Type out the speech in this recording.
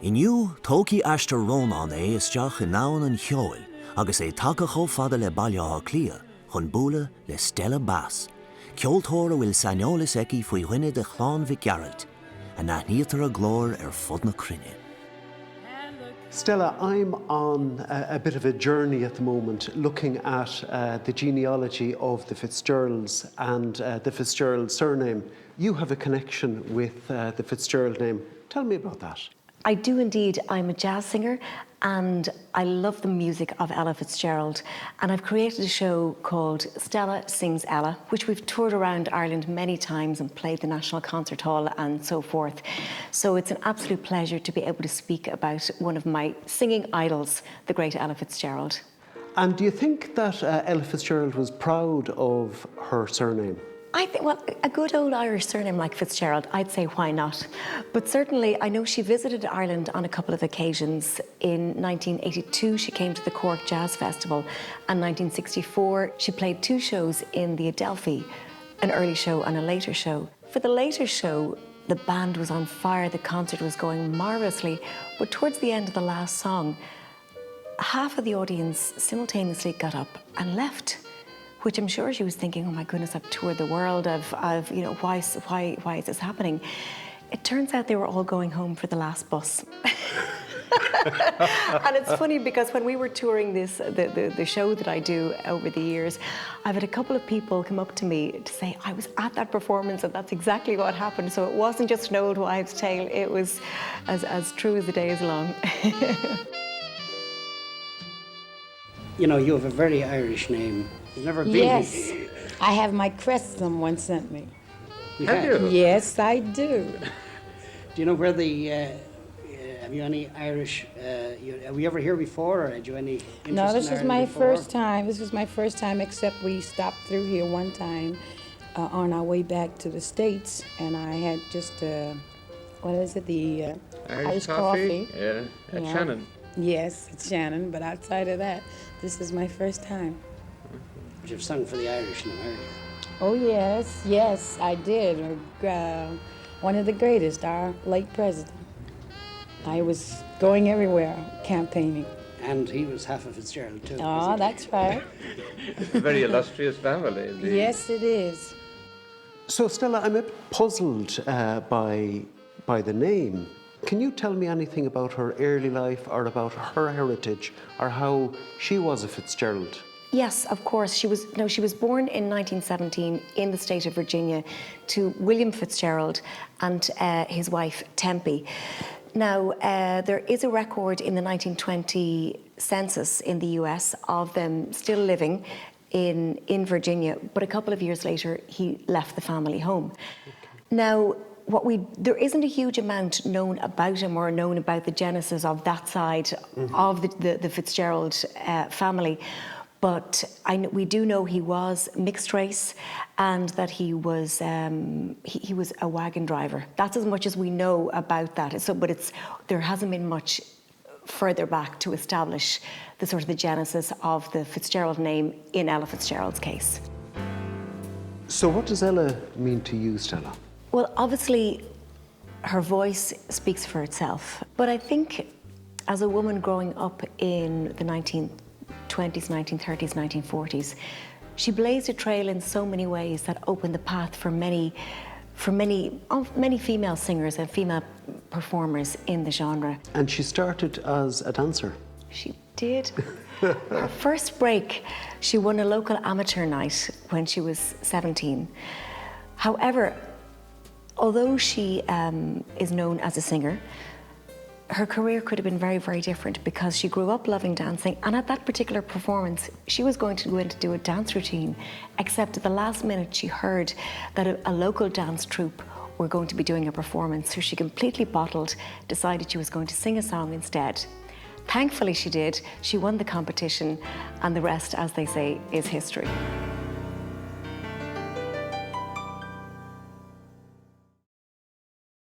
Inniu tógi ashtar Rónán isteach in náin an cheoil, agus take chomh fada le bailile clia, chun búla le Stella Bass. Ceoltóra bhfuil saneolalas eici faoi dhuine de Chlán Fitzgerald, a naithnítar a glór fud na crinne. Stella, I'm on a bit of a journey at the moment, looking at the genealogy of the Fitzgeralds and the Fitzgerald surname. You have a connection with the Fitzgerald name. Tell me about that. I do indeed. I'm a jazz singer and I love the music of Ella Fitzgerald. And I've created a show called Stella Sings Ella, which we've toured around Ireland many times and played the National Concert Hall and so forth. So it's an absolute pleasure to be able to speak about one of my singing idols, the great Ella Fitzgerald. And do you think that Ella Fitzgerald was proud of her surname? I think, well, a good old Irish surname like Fitzgerald, I'd say why not? But certainly, I know she visited Ireland on a couple of occasions. In 1982, she came to the Cork Jazz Festival, and 1964, she played 2 shows in the Adelphi, an early show and a later show. For the later show, the band was on fire, the concert was going marvellously, but towards the end of the last song, half of the audience simultaneously got up and left, which I'm sure she was thinking, oh my goodness, I've toured the world, you know, why is this happening? It turns out they were all going home for the last bus. And it's funny because when we were touring the show that I do over the years, I've had a couple of people come up to me to say, I was at that performance and that's exactly what happened. So it wasn't just an old wives' tale, it was as true as the day is long. You know, you have a very Irish name. You've never been. Yes, I have my crest someone sent me. Have you? Yes, I do. Do you know where the, have you any Irish, have you ever here before, or had you any interest No, this in was Ireland my before? first time. This was my first time, except we stopped through here one time on our way back to the States, and I had just, what is it, the Irish coffee? Yeah, at Yeah. Shannon. Yes, it's Shannon, but outside of that, this is my first time. But you've sung for the Irish in America. Oh, yes, I did. One of the greatest, our late president. I was going everywhere campaigning. And he was half of Fitzgerald too. Oh, that's right. It's a very illustrious family, indeed. Yes, it is. So, Stella, I'm a bit puzzled by the name. Can you tell me anything about her early life or about her heritage or how she was a Fitzgerald? Yes, of course. She was born in 1917 in the state of Virginia to William Fitzgerald and his wife Tempe. Now, there is a record in the 1920 census in the US of them still living in Virginia, but a couple of years later, he left the family home. Now, there isn't a huge amount known about him or known about the genesis of that side of the Fitzgerald family. But we do know he was mixed race and that he was a wagon driver. That's as much as we know about that. So, but there hasn't been much further back to establish the genesis of the Fitzgerald name in Ella Fitzgerald's case. So what does Ella mean to you, Stella? Well, obviously, her voice speaks for itself. But I think as a woman growing up in the 1920s, 1930s, 1940s, she blazed a trail in so many ways that opened the path for many female singers and female performers in the genre. And she started as a dancer. She did. Her first break, she won a local amateur night when she was 17. However, although she is known as a singer, her career could have been very, very different because she grew up loving dancing, and at that particular performance, she was going to go in to do a dance routine, except at the last minute she heard that a local dance troupe were going to be doing a performance, so she completely bottled, decided she was going to sing a song instead. Thankfully she did, she won the competition, and the rest, as they say, is history.